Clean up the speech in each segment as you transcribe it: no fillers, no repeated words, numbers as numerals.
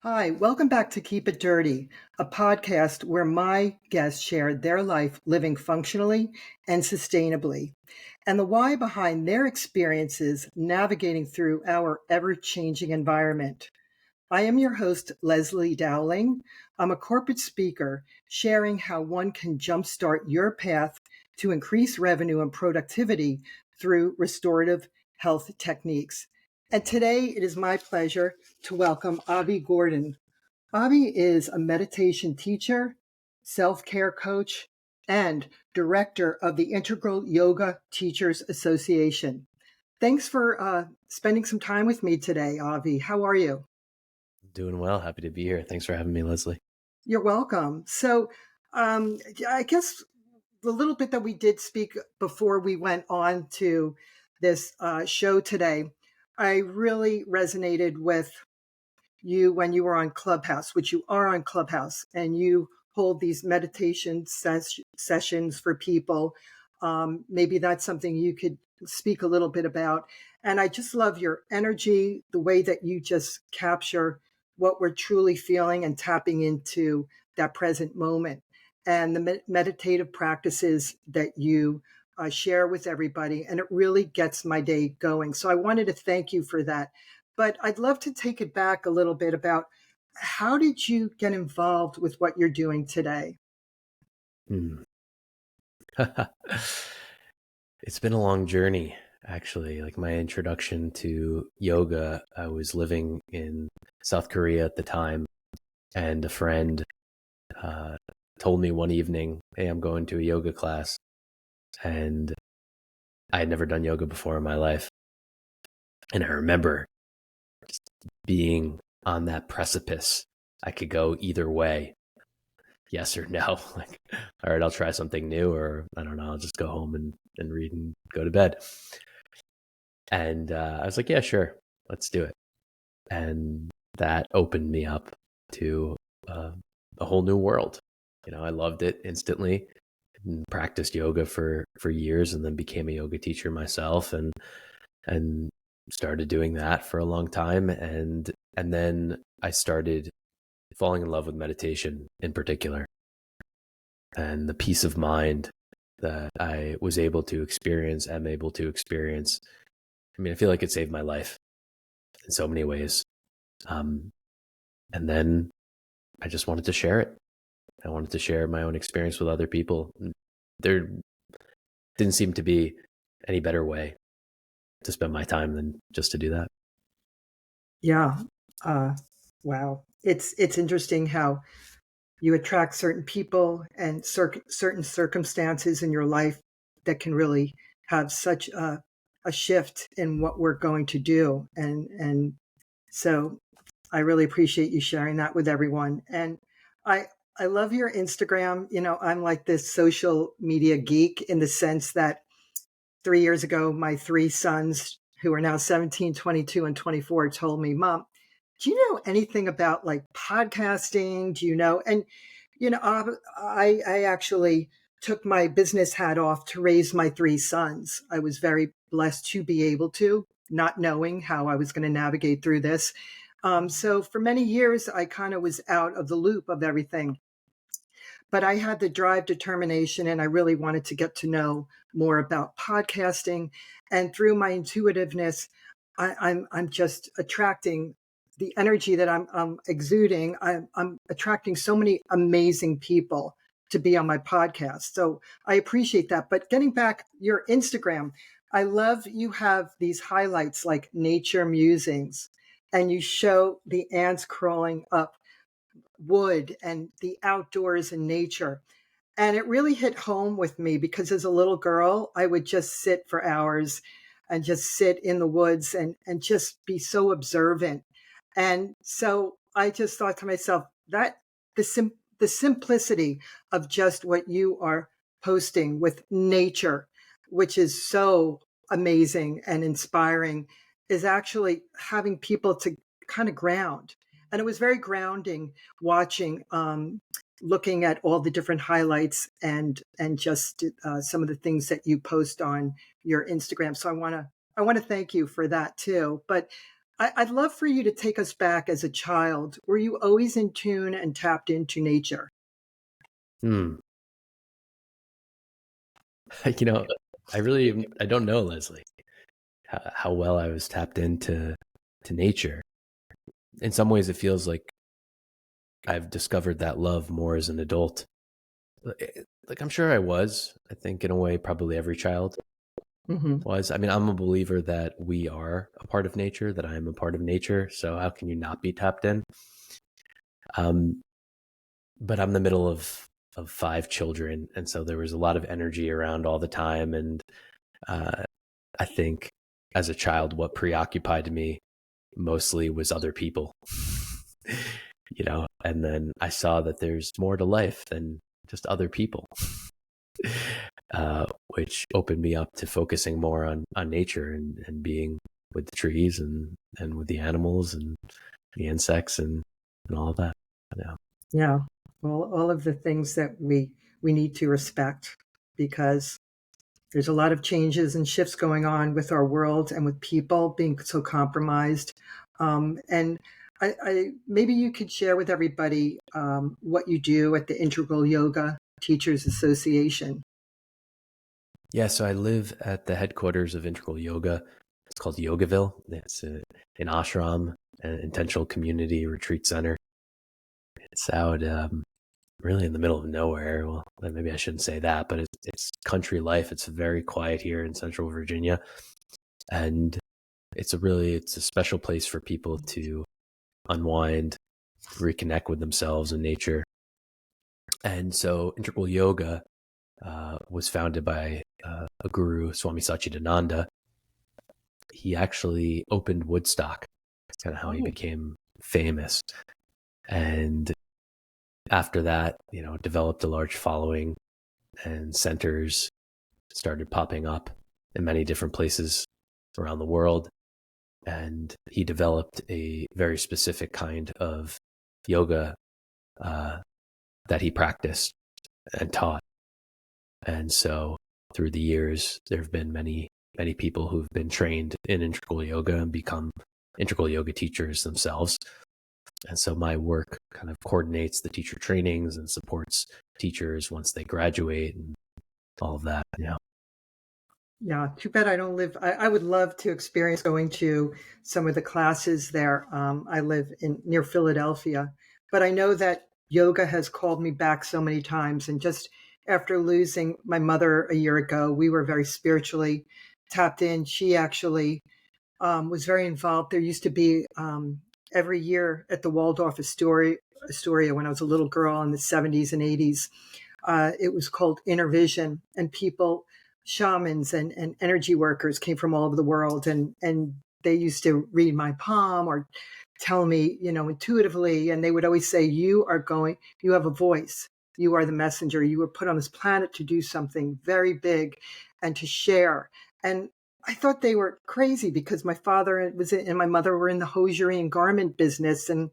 Hi, welcome back to Keep It Dirty, a podcast where my guests share their life living functionally and sustainably, and the why behind their experiences navigating through our ever changing environment. I am your host, Leslie Dowling. I'm a corporate speaker sharing how one can jumpstart your path to increase revenue and productivity through restorative health techniques. And today it is my pleasure to welcome Avi Gordon. Avi is a meditation teacher, self care coach, and director of the Integral Yoga Teachers Association. Thanks for spending some time with me today, Avi. How are you? Doing well. Happy to be here. Thanks for having me, Leslie. You're welcome. So, I guess the little bit that we did speak before we went on to this show today, I really resonated with you when you were on Clubhouse, which you are on Clubhouse, and you hold these meditation sessions for people. Maybe that's something you could speak a little bit about. And I just love your energy, the way that you just capture what we're truly feeling and tapping into that present moment, and the meditative practices that you share with everybody. And it really gets my day going. So I wanted to thank you for that. But I'd love to take it back a little bit about how did you get involved with what you're doing today? Hmm. It's been a long journey, actually. Like my introduction to yoga, I was living in South Korea at the time, and a friend uh, told me one evening, "Hey, I'm going to a yoga class." And I had never done yoga before in my life. And I remember just being on that precipice. I could go either way, yes or no. Like, all right, I'll try something new, or I don't know, I'll just go home and read and go to bed. And I was like, yeah, sure, let's do it. And that opened me up to a whole new world. I loved it instantly. And practiced yoga for years, and then became a yoga teacher myself, and started doing that for a long time. And then I started falling in love with meditation in particular, and the peace of mind that I was able to experience, am able to experience. I mean, I feel like it saved my life in so many ways. Um, and then I just wanted to share it. I wanted to share my own experience with other people. There didn't seem to be any better way to spend my time than just to do that. Yeah. Uh, wow. It's interesting how you attract certain people and certain circumstances in your life that can really have such a shift in what we're going to do. And so I really appreciate you sharing that with everyone. And I I love your Instagram. I'm like this social media geek in the sense that 3 years ago, my three sons, who are now 17, 22, and 24, told me, Mom, do you know anything about like podcasting? Do you know? And, I actually took my business hat off to raise my three sons. I was very blessed to be able to, not knowing how I was going to navigate through this. So for many years, I kind of was out of the loop of everything. But I had the drive, determination, and I really wanted to get to know more about podcasting. And through my intuitiveness, I'm just attracting the energy that I'm exuding. I'm attracting so many amazing people to be on my podcast. So I appreciate that. But getting back your Instagram, I love you have these highlights like nature musings, and you show the ants crawling up wood and the outdoors and nature. And it really hit home with me because as a little girl, I would just sit for hours and just sit in the woods and just be so observant. And so I just thought to myself that the simplicity of just what you are posting with nature, which is so amazing and inspiring, is actually having people to kind of ground. And it was very grounding watching, looking at all the different highlights and just some of the things that you post on your Instagram. So I want to thank you for that too. But I'd love for you to take us back as a child. Were you always in tune and tapped into nature? Hmm. I don't know, Leslie, how well I was tapped into nature. In some ways, it feels like I've discovered that love more as an adult. Like I'm sure I was. I think in a way, probably every child Hmm. was. I mean, I'm a believer that we are a part of nature, that I am a part of nature. So how can you not be tapped in? Um, but I'm the middle of five children, and so there was a lot of energy around all the time. And uh, I think as a child, what preoccupied me mostly was other people, and then I saw that there's more to life than just other people, which opened me up to focusing more on nature and being with the trees and with the animals and the insects and all of that. Yeah. Yeah. Well, all of the things that we need to respect, because there's a lot of changes and shifts going on with our world and with people being so compromised. And I maybe you could share with everybody what you do at the Integral Yoga Teachers Association. Yeah, so I live at the headquarters of Integral Yoga. It's called Yogaville. It's an ashram, an intentional community retreat center. It's out really in the middle of nowhere. Well, maybe I shouldn't say that, but it's country life. It's very quiet here in Central Virginia, and it's a special place for people to unwind, reconnect with themselves and nature. And so Integral Yoga was founded by a guru, Swami Satchidananda. He actually opened Woodstock. That's kind of how he Oh, became famous. And after that, developed a large following, and centers started popping up in many different places around the world. And he developed a very specific kind of yoga that he practiced and taught. And so through the years, there have been many, many people who've been trained in integral yoga and become integral yoga teachers themselves. And so my work kind of coordinates the teacher trainings and supports teachers once they graduate and all of that. Yeah. yeah. Too bad I don't live. I would love to experience going to some of the classes there. I live in near Philadelphia, but I know that yoga has called me back so many times. And just after losing my mother a year ago, we were very spiritually tapped in. She actually was very involved. There used to be every year at the Waldorf Astoria when I was a little girl in the 70s and 80s. It was called Inner Vision, and people, shamans and energy workers came from all over the world, and they used to read my palm or tell me, intuitively, and they would always say, you have a voice. You are the messenger. You were put on this planet to do something very big and to share. And I thought they were crazy because my father and my mother were in the hosiery and garment business and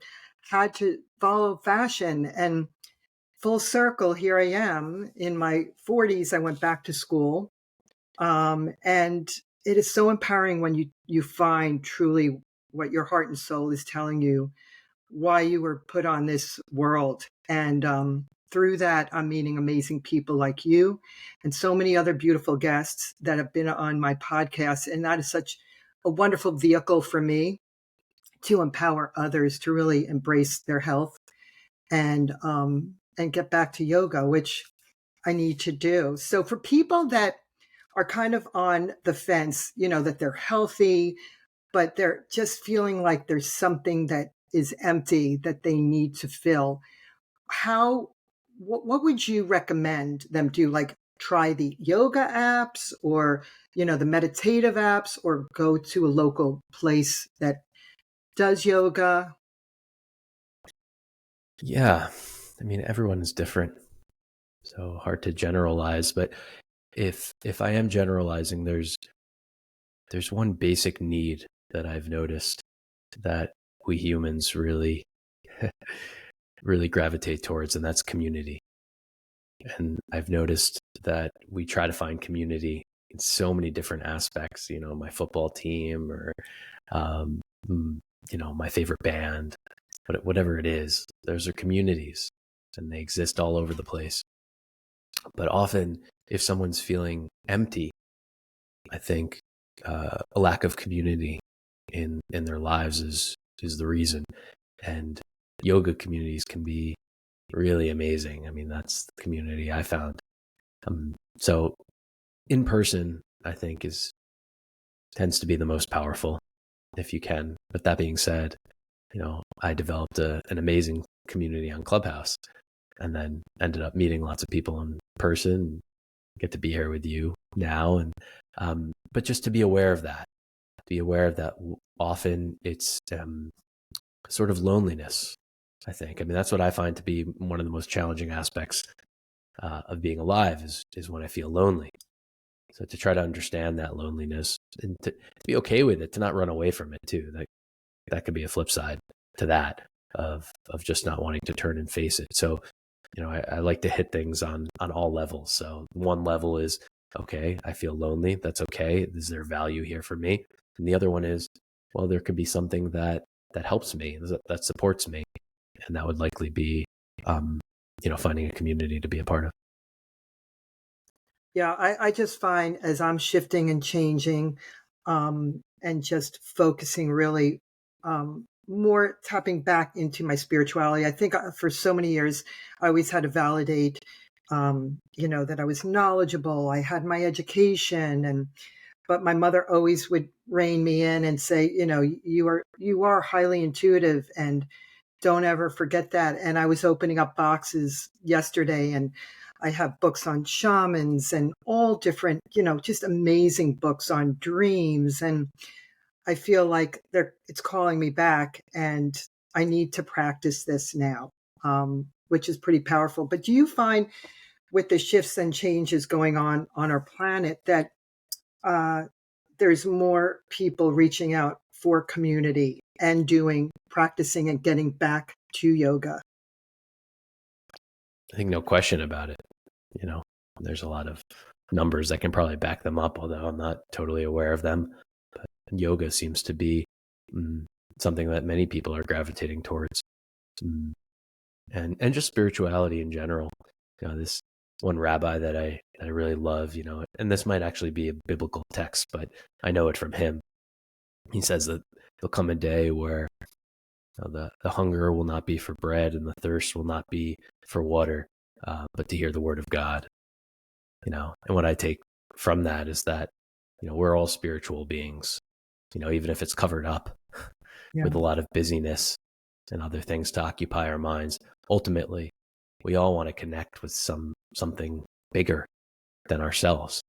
had to follow fashion. And full circle, here I am in my 40s. I went back to school. And it is so empowering when you find truly what your heart and soul is telling you, why you were put on this world. And through that, I'm meeting amazing people like you and so many other beautiful guests that have been on my podcast. And that is such a wonderful vehicle for me to empower others to really embrace their health and get back to yoga, which I need to do. So for people that are kind of on the fence, that they're healthy, but they're just feeling like there's something that is empty that they need to fill. What would you recommend them do? Like try the yoga apps or, the meditative apps, or go to a local place that does yoga? Yeah. I mean, everyone is different. So hard to generalize, but if I am generalizing, there's one basic need that I've noticed that we humans really really gravitate towards, and that's community. And I've noticed that we try to find community in so many different aspects, my football team or um, my favorite band, but whatever it is, those are communities and they exist all over the place. But often if someone's feeling empty, I think a lack of community in their lives is the reason. And yoga communities can be really amazing. I mean, that's the community I found. So in person, I think tends to be the most powerful if you can. But that being said, I developed an amazing community on Clubhouse and then ended up meeting lots of people in person, get to be here with you now. And, but just to be aware of that, often it's sort of loneliness, I think. I mean, that's what I find to be one of the most challenging aspects of being alive is when I feel lonely. So to try to understand that loneliness and to be okay with it, to not run away from it too. That could be a flip side to that of just not wanting to turn and face it. So, I like to hit things on all levels. So one level is, okay, I feel lonely. That's okay. Is there value here for me? And the other one is, well, there could be something that helps me, that supports me. And that would likely be, finding a community to be a part of. Yeah, I just find as I'm shifting and changing, and just focusing really, more tapping back into my spirituality. I think for so many years, I always had to validate, that I was knowledgeable. I had my education, but my mother always would rein me in and say, you are highly intuitive, and don't ever forget that. And I was opening up boxes yesterday, and I have books on shamans and all different, just amazing books on dreams. And I feel like it's calling me back, and I need to practice this now, which is pretty powerful. But do you find with the shifts and changes going on our planet that there's more people reaching out for community and practicing and getting back to yoga? I think no question about it. There's a lot of numbers that can probably back them up, although I'm not totally aware of them. But yoga seems to be something that many people are gravitating towards, and just spirituality in general. This one rabbi that I really love, and this might actually be a biblical text, but I know it from him. He says that there'll come a day where the hunger will not be for bread and the thirst will not be for water, but to hear the word of God. And what I take from that is that, we're all spiritual beings, even if it's covered up with a lot of busyness and other things to occupy our minds. Ultimately, we all want to connect with something bigger than ourselves.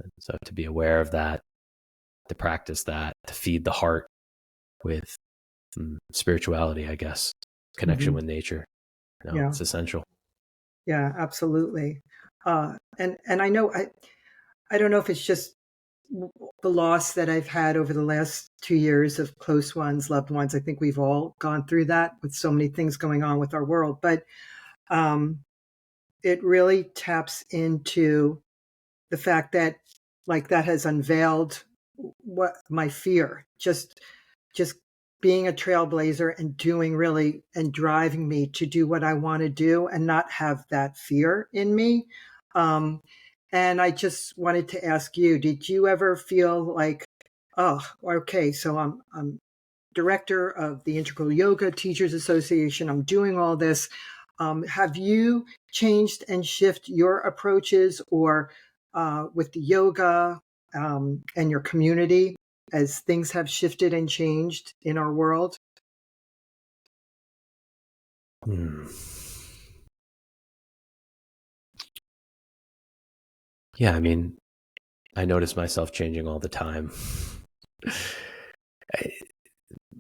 And so to be aware of that, to practice that, to feed the heart with spirituality, I guess, connection with nature, it's essential. Yeah, absolutely. And I know, I don't know if it's just the loss that I've had over the last 2 years of close ones, loved ones. I think we've all gone through that with so many things going on with our world, but it really taps into the fact that, like, that has unveiled what my fear, just being a trailblazer and doing really and driving me to do what I want to do and not have that fear in me. And I just wanted to ask you, did you ever feel like, oh, okay, so I'm director of the Integral Yoga Teachers Association. I'm doing all this. Have you changed and shift your approaches or with the yoga and your community as things have shifted and changed in our world? Yeah, I mean, I notice myself changing all the time.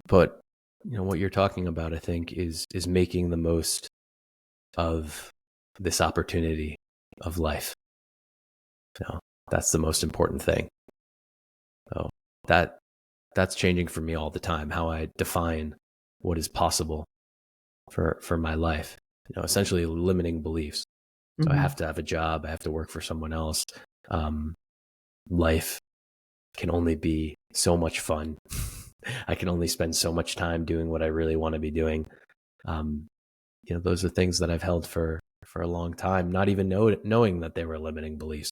But what you're talking about, I think, is making the most of this opportunity of life. That's the most important thing. So that's changing for me all the time, how I define what is possible for my life. Essentially limiting beliefs. So I have to have a job, I have to work for someone else. Life can only be so much fun I can only spend so much time doing what I really want to be doing. Um, those are things that I've held for a long time, not even knowing that they were limiting beliefs.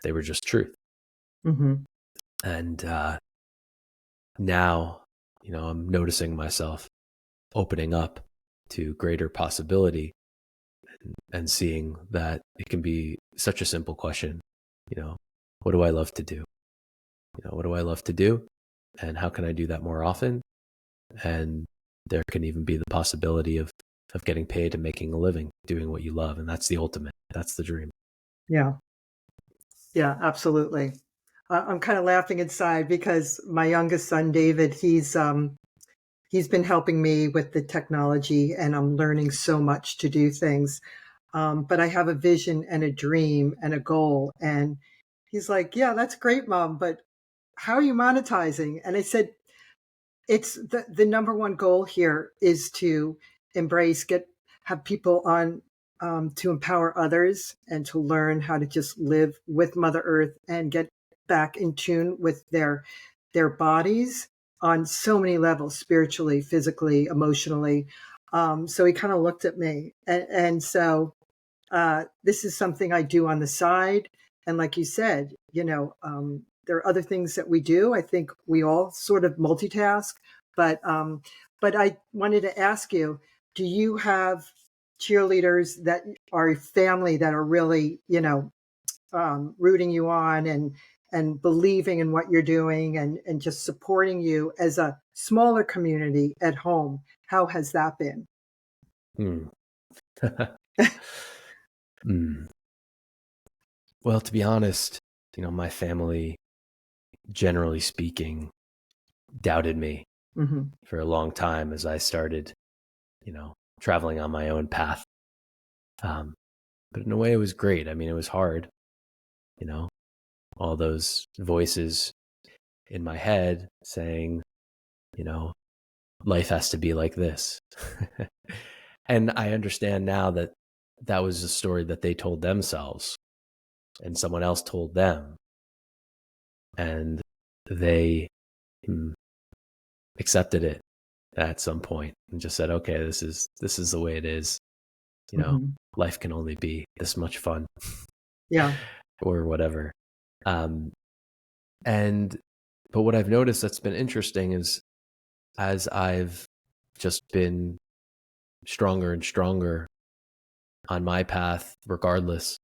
They were just truth. Mm-hmm. And now, I'm noticing myself opening up to greater possibility and seeing that it can be such a simple question. What do I love to do? What do I love to do? And how can I do that more often? And there can even be the possibility of getting paid and making a living doing what you love. And that's the ultimate. That's the dream. Yeah. Yeah, absolutely. I'm kind of laughing inside because my youngest son, David, he's been helping me with the technology, and I'm learning so much to do things. But I have a vision and a dream and a goal. And he's like, yeah, that's great, Mom, but how are you monetizing? And I said, it's the number one goal here is to have people on, to empower others and to learn how to just live with Mother Earth and get back in tune with their bodies on so many levels, spiritually, physically, emotionally. So he kind of looked at me, and so this is something I do on the side. And like you said, there are other things that we do. I think we all sort of multitask, but I wanted to ask you, do you have cheerleaders that are family that are really, rooting you on and believing in what you're doing and just supporting you as a smaller community at home? How has that been? Hmm. Hmm. Well, to be honest, my family, generally speaking, doubted me Mm-hmm. for a long time as I started, traveling on my own path. But in a way, it was great. I mean, it was hard, you know, all those voices in my head saying, you know, life has to be like this. And I understand now that that was a story that they told themselves and someone else told them. And they accepted it at some point and just said, okay, this is the way it is. Mm-hmm. Life can only be this much fun Yeah. or whatever. Um, and, but what I've noticed that's been interesting is as I've just been stronger and stronger on my path, regardless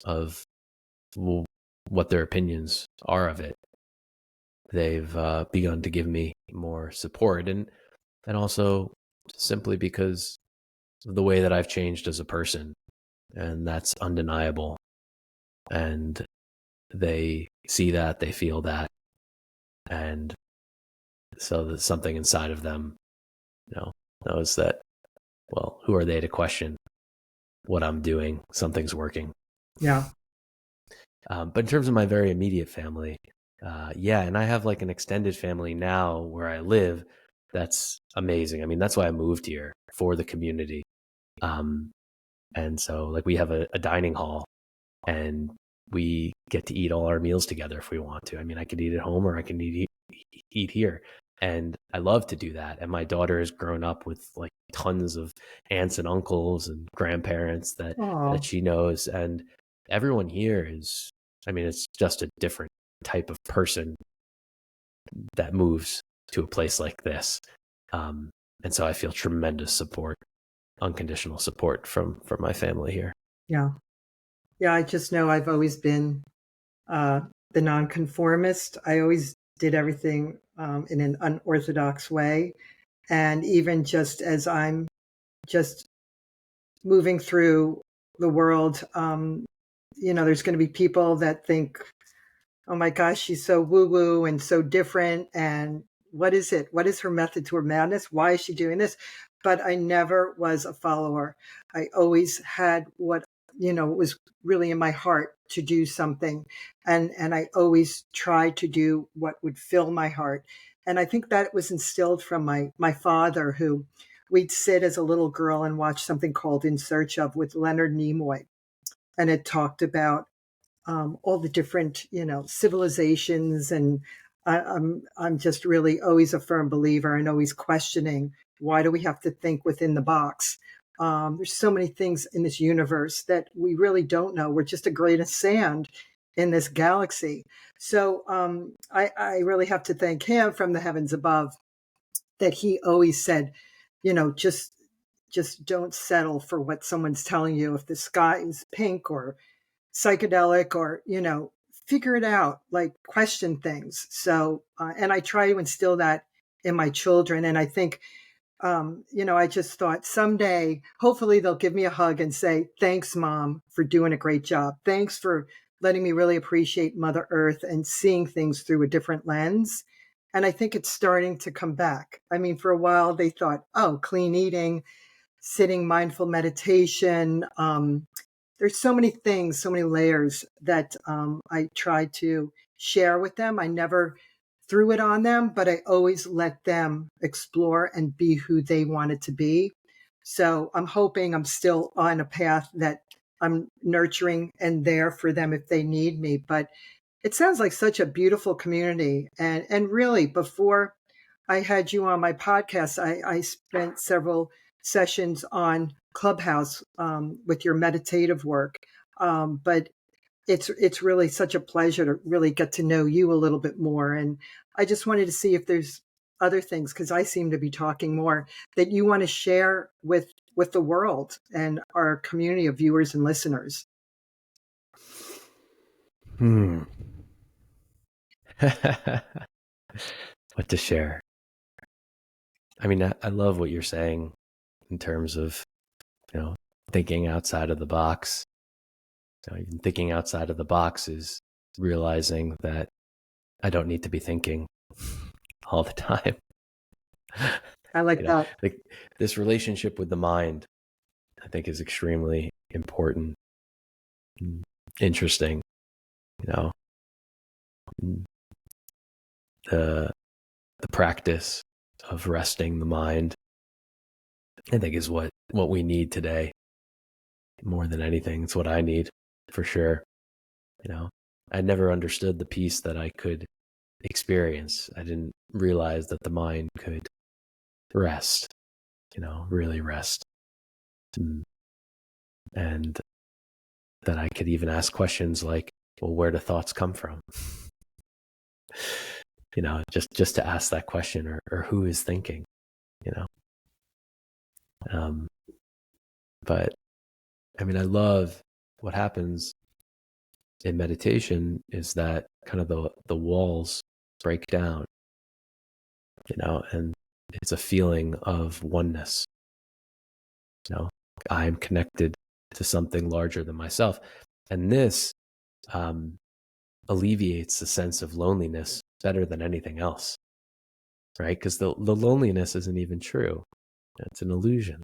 of what their opinions are of it, they've begun to give me more support, and also simply because of the way that I've changed as a person, and that's undeniable. And they see that, they feel that, and so that something inside of them, knows that. Well, who are they to question what I'm doing? Something's working. Yeah. But in terms of my very immediate family, yeah, and I have like an extended family now where I live. That's amazing. I mean, that's why I moved here, for the community. Um, and so, like, we have a dining hall, and we get to eat all our meals together if we want to. I mean, I could eat at home or I can eat here. And I love to do that. And my daughter has grown up with like tons of aunts and uncles and grandparents that Oh, she knows. And everyone here is, I mean, it's just a different type of person that moves to a place like this. Um, and so I feel tremendous support, unconditional support from my family here. yeah. Yeah. I just know I've always been uh, the nonconformist. I always did everything in an unorthodox way. And even just as I'm just moving through the world, there's going to be people that think, oh my gosh, she's so woo woo and so different. And what is it? What is her method to her madness? Why is she doing this? But I never was a follower. I always had what, was really in my heart to do something. And I always tried to do what would fill my heart. And I think that was instilled from my father, who we'd sit as a little girl and watch something called In Search of with Leonard Nimoy. And it talked about all the different, civilizations and I'm just really always a firm believer and always questioning, why do we have to think within the box? There's so many things in this universe that we really don't know. We're just a grain of sand in this galaxy. So I really have to thank him from the heavens above, that he always said, just don't settle for what someone's telling you. If the sky is pink or psychedelic, or figure it out, like question things. So and I try to instill that in my children. And I think I just thought someday hopefully they'll give me a hug and say, thanks mom for doing a great job, thanks for letting me really appreciate Mother Earth and seeing things through a different lens. And I think it's starting to come back. I mean, for a while they thought, oh, clean eating, sitting, mindful meditation, there's so many things, so many layers that I try to share with them. I never threw it on them, but I always let them explore and be who they wanted to be. So I'm hoping I'm still on a path that I'm nurturing and there for them if they need me. But it sounds like such a beautiful community. And really, before I had you on my podcast, I spent several sessions on Clubhouse with your meditative work. But it's really such a pleasure to really get to know you a little bit more. And I just wanted to see if there's other things, because I seem to be talking more, that you want to share with the world and our community of viewers and listeners. What to share? I mean, I love what you're saying in terms of, thinking outside of the box. Even thinking outside of the box is realizing that I don't need to be thinking all the time. I like that. Like this relationship with the mind, I think, is extremely important, interesting. The practice of resting the mind, I think, is what we need today more than anything. It's what I need for sure. I never understood the peace that I could experience. I didn't realize that the mind could rest, really rest. And that I could even ask questions like, well, where do thoughts come from? Just to ask that question, or who is thinking, but I mean, I love what happens in meditation is that kind of the walls break down, and it's a feeling of oneness. I'm connected to something larger than myself. And this alleviates the sense of loneliness better than anything else, right? Because the loneliness isn't even true. It's an illusion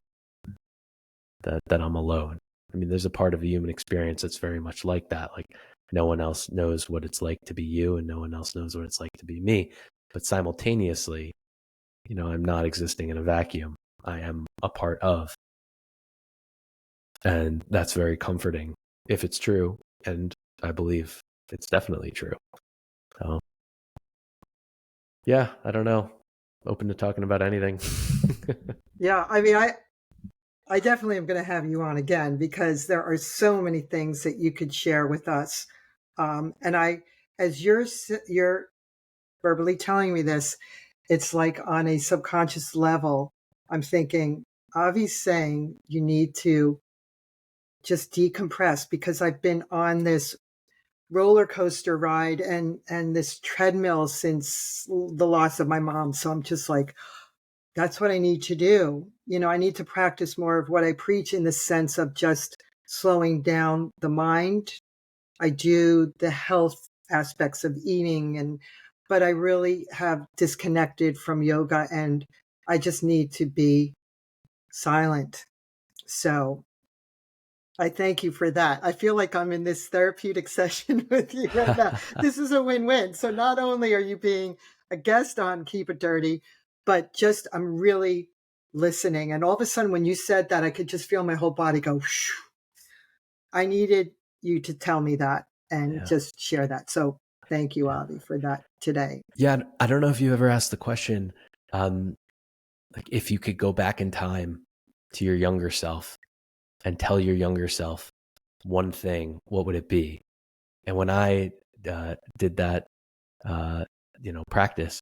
that I'm alone. I mean, there's a part of the human experience that's very much like that. Like no one else knows what it's like to be you, and no one else knows what it's like to be me. But simultaneously, I'm not existing in a vacuum. I am a part of. And that's very comforting if it's true. And I believe it's definitely true. So, yeah, I don't know. Open to talking about anything. Yeah, I mean, I definitely am going to have you on again, because there are so many things that you could share with us. And as you're verbally telling me this, it's like on a subconscious level, I'm thinking, Avi's saying you need to just decompress, because I've been on this roller coaster ride and this treadmill since the loss of my mom. So I'm just like, that's what I need to do. I need to practice more of what I preach, in the sense of just slowing down the mind. I do the health aspects of eating, but I really have disconnected from yoga, and I just need to be silent. So I thank you for that. I feel like I'm in this therapeutic session with you right now. This is a win-win. So not only are you being a guest on Keep It Dirty, but just I'm really listening. And all of a sudden, when you said that, I could just feel my whole body go, shoo. I needed you to tell me that and just share that. So Thank you, Avi, for that today. Yeah, I don't know if you ever asked the question, like if you could go back in time to your younger self and tell your younger self one thing, what would it be? And when I did that, practice,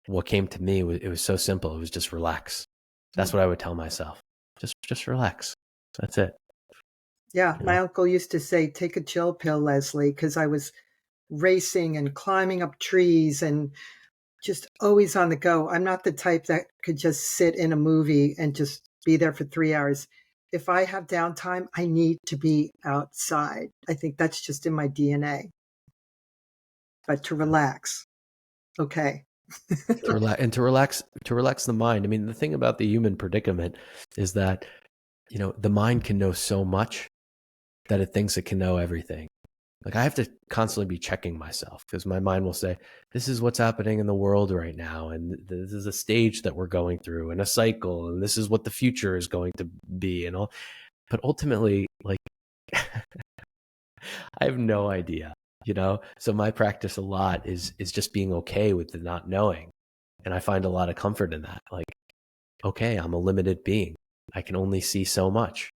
what came to me was it was so simple. It was just relax. That's what I would tell myself. Just relax. That's it. Yeah, You my know? uncle used to say, take a chill pill, Leslie, because I was racing and climbing up trees and just always on the go. I'm not the type that could just sit in a movie and just be there for 3 hours. If I have downtime, I need to be outside. I think that's just in my DNA. But to relax, okay. To relax the mind. I mean, the thing about the human predicament is that, the mind can know so much that it thinks it can know everything. Like I have to constantly be checking myself because my mind will say, this is what's happening in the world right now. And this is a stage that we're going through and a cycle. And this is what the future is going to be and all. But ultimately, like, I have no idea. So my practice a lot is just being okay with the not knowing. And I find a lot of comfort in that. Like, okay, I'm a limited being. I can only see so much.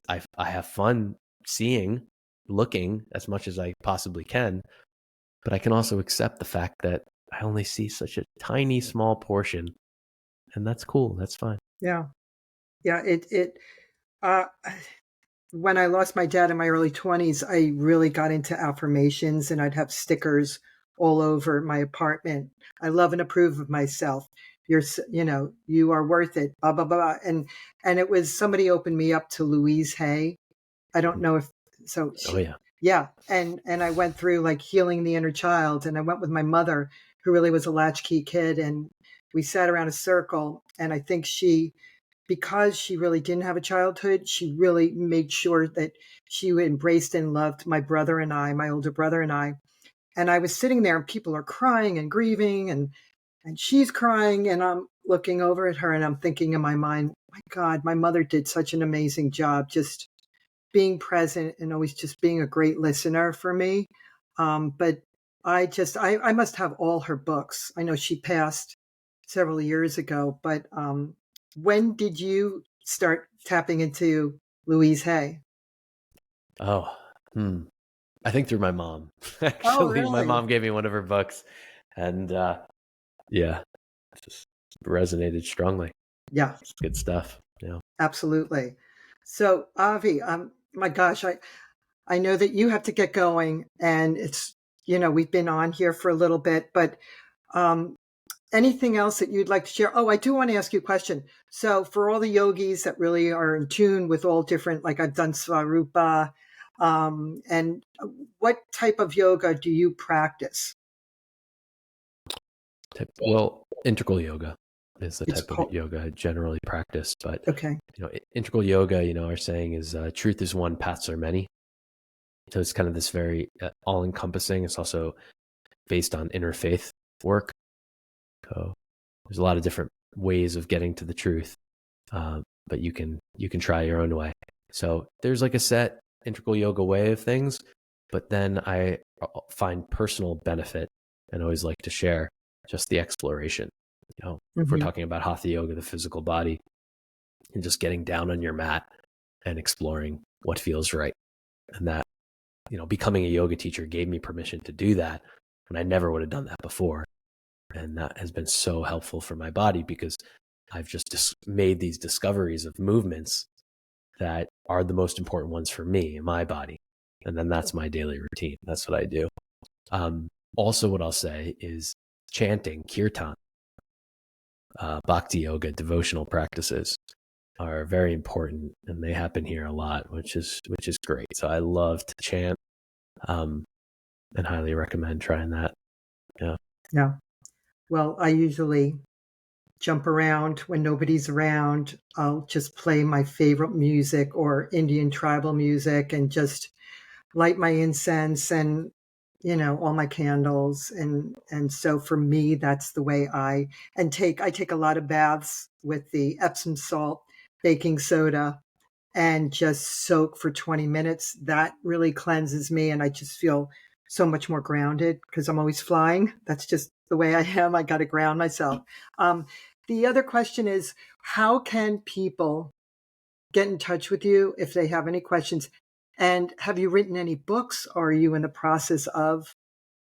I have fun seeing, looking as much as I possibly can, but I can also accept the fact that I only see such a tiny small portion, and that's cool. That's fine. Yeah. Yeah. Uh, when I lost my dad in my early 20s, I really got into affirmations and I'd have stickers all over my apartment. I love and approve of myself. You are worth it, blah, blah, blah. And it was somebody opened me up to Louise Hay. I don't know if, so Oh she, yeah. yeah. And I went through like healing the inner child, and I went with my mother, who really was a latchkey kid. And we sat around a circle, and I think because she really didn't have a childhood, she really made sure that she embraced and loved my brother and I, my older brother and I. And I was sitting there and people are crying and grieving and she's crying and I'm looking over at her and I'm thinking in my mind, my God, my mother did such an amazing job just being present and always just being a great listener for me. But I must have all her books. I know she passed several years ago, but when did you start tapping into Louise Hay? Oh, I think through my mom. Oh, Actually, my really? mom gave me one of her books, and yeah, it just resonated strongly. Yeah, It's good stuff. Yeah. absolutely. So, Avi, my gosh, I know that you have to get going, and we've been on here for a little bit, but um, anything else that you'd like to share? Oh, I do want to ask you a question. So, for all the yogis that really are in tune with all different, like I've done Swarupa, and what type of yoga do you practice? Well, integral yoga is the It's type of called, yoga I generally practice, but okay. integral yoga, our saying is truth is one, paths are many. So it's kind of this very all-encompassing. It's also based on interfaith work. So there's a lot of different ways of getting to the truth, but you can try your own way. So there's like a set integral yoga way of things, but then I find personal benefit and always like to share just the exploration. If we're Hmm. talking about hatha yoga, the physical body, and just getting down on your mat and exploring what feels right, and that becoming a yoga teacher gave me permission to do that, and I never would have done that before. And that has been so helpful for my body because I've just made these discoveries of movements that are the most important ones for me in my body. And then that's my daily routine. That's what I do. Also, what I'll say is chanting, kirtan, bhakti yoga, devotional practices are very important, and they happen here a lot, which is great. So I love to chant, um, and highly recommend trying that. Yeah. Yeah. Well, I usually jump around when nobody's around. I'll just play my favorite music or Indian tribal music and just light my incense and all my candles and so for me that's the way I take a lot of baths with the Epsom salt, baking soda, and just soak for 20 minutes. That really cleanses me and I just feel so much more grounded because I'm always flying. That's just the way I am. I got to ground myself. Um, the other question is, how can people get in touch with you if they have any questions? And have you written any books, or are you in the process of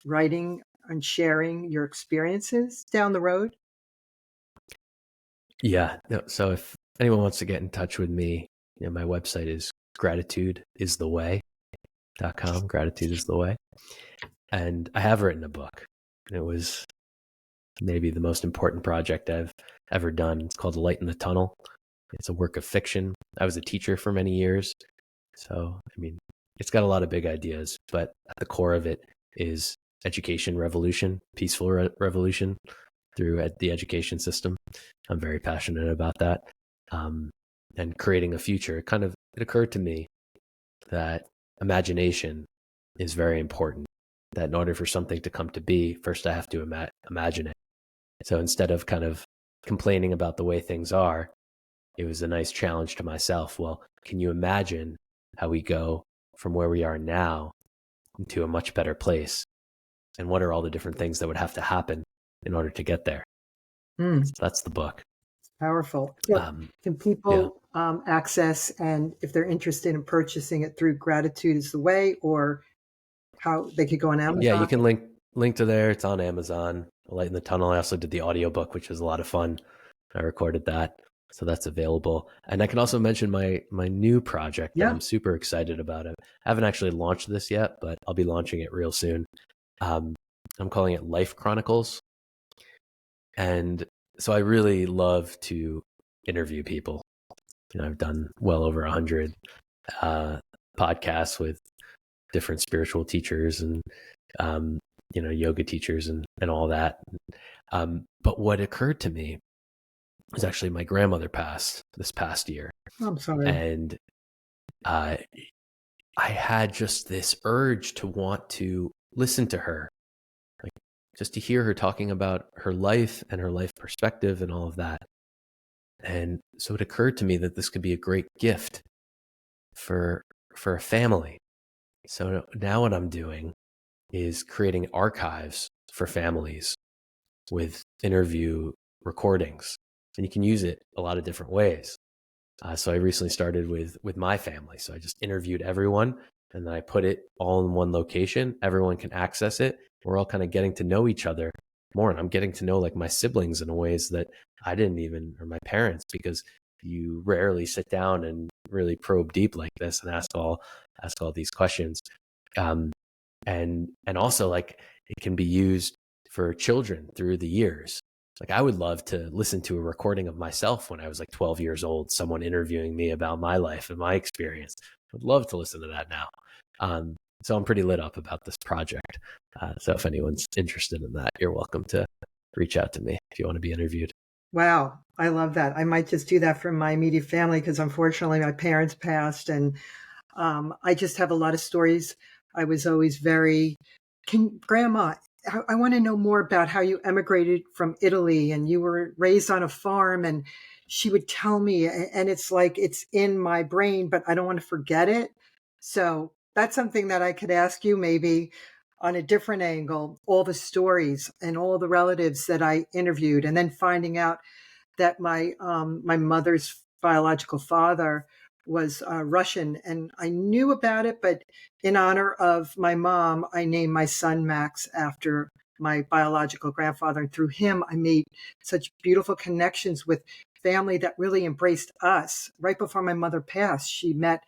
writing and sharing your experiences down the road? Yeah. So if anyone wants to get in touch with me, my website is gratitudeistheway.com. Gratitude is the way. And I have written a book. And it was maybe the most important project I've ever done. It's called Light in the Tunnel. It's a work of fiction. I was a teacher for many years. So, it's got a lot of big ideas, but at the core of it is education revolution, peaceful revolution through the education system. I'm very passionate about that. And creating a future. It occurred to me that imagination is very important, that in order for something to come to be, first I have to imagine it. So instead of kind of complaining about the way things are, it was a nice challenge to myself. Well, can you imagine how we go from where we are now into a much better place? And what are all the different things that would have to happen in order to get there? So that's the book. Powerful. So can people access, and if they're interested in purchasing it through Gratitude is the Way, or how they could go on Amazon? Yeah, you can link to there. It's on Amazon. Light in the Tunnel. I also did the audiobook, which was a lot of fun. I recorded that. So that's available. And I can also mention my new project that I'm super excited about. I haven't actually launched this yet, but I'll be launching it real soon. I'm calling it Life Chronicles. And so I really love to interview people. I've done well over 100 podcasts with different spiritual teachers and yoga teachers and all that. But what occurred to me was actually my grandmother passed this past year. I'm sorry. And I had just this urge to want to listen to her, like just to hear her talking about her life and her life perspective and all of that. And so it occurred to me that this could be a great gift for a family. So now what I'm doing is creating archives for families with interview recordings. And you can use it a lot of different ways. So I recently started with my family. So I just interviewed everyone and then I put it all in one location. Everyone can access it. We're all kind of getting to know each other more. And I'm getting to know like my siblings in ways that I didn't even, or my parents, because you rarely sit down and really probe deep like this and ask all these questions. And also like it can be used for children through the years. Like I would love to listen to a recording of myself when I was like 12 years old, someone interviewing me about my life and my experience. I would love to listen to that now. So I'm pretty lit up about this project. So if anyone's interested in that, you're welcome to reach out to me if you want to be interviewed. Wow. I love that. I might just do that for my immediate family because unfortunately my parents passed, and I just have a lot of stories. I was always Grandma, I want to know more about how you emigrated from Italy and you were raised on a farm. And she would tell me, and it's like it's in my brain, but I don't want to forget it. So that's something that I could ask you maybe on a different angle, all the stories and all the relatives that I interviewed, and then finding out that my mother's biological father was Russian, and I knew about it, but in honor of my mom, I named my son Max after my biological grandfather, and through him, I made such beautiful connections with family that really embraced us. Right before my mother passed, she met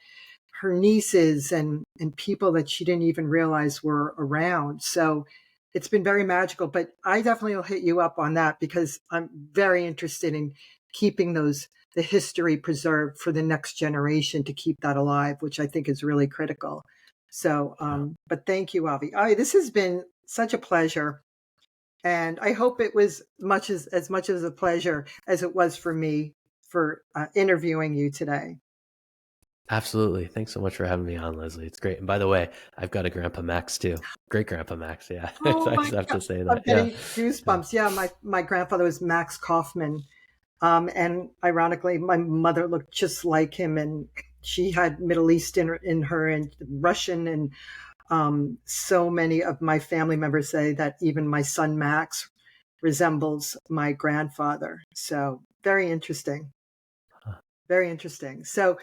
her nieces and people that she didn't even realize were around. So it's been very magical, but I definitely will hit you up on that because I'm very interested in keeping the history preserved for the next generation to keep that alive, which I think is really critical. So, but thank you, Avi. This has been such a pleasure. And I hope it was as much as a pleasure as it was for me for interviewing you today. Absolutely. Thanks so much for having me on, Leslie. It's great. And by the way, I've got a Grandpa Max too. Great Grandpa Max. Yeah. Oh I my just have God. to say I'm that. getting goosebumps. Yeah, my grandfather was Max Kaufman. And ironically, my mother looked just like him, and she had Middle Eastern in her and Russian. And So many of my family members say that even my son Max resembles my grandfather. So very interesting. Very interesting. So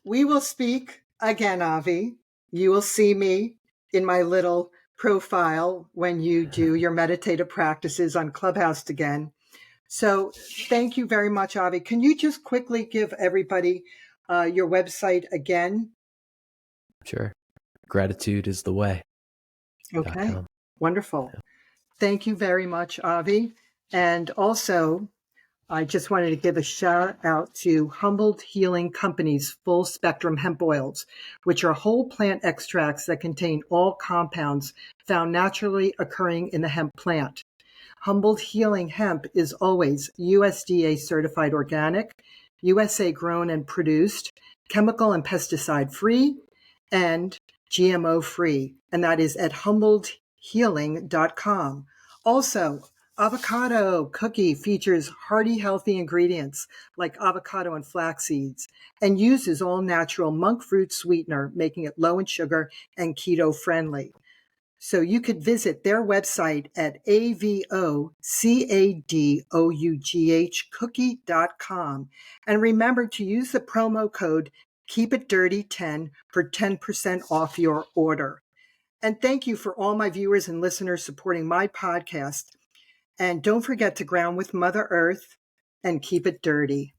we will speak again, Avi. You will see me in my little profile when you do your meditative practices on Clubhouse again. So thank you very much, Avi. Can you just quickly give everybody your website again? Sure. Gratitude is the way. Okay, .com. wonderful. Thank you very much, Avi. And also, I just wanted to give a shout out to Humboldt Healing Company's full spectrum hemp oils, which are whole plant extracts that contain all compounds found naturally occurring in the hemp plant. Humboldt Healing Hemp is always USDA certified organic, USA grown and produced, chemical and pesticide free, and GMO free. And that is at HumboldtHealing.com. Also, Avocado Cookie features hearty, healthy ingredients like avocado and flax seeds and uses all natural monk fruit sweetener, making it low in sugar and keto friendly. So you could visit their website at avocadough.com. And remember to use the promo code KeepItDirty10 for 10% off your order. And thank you for all my viewers and listeners supporting my podcast. And don't forget to ground with Mother Earth and keep it dirty.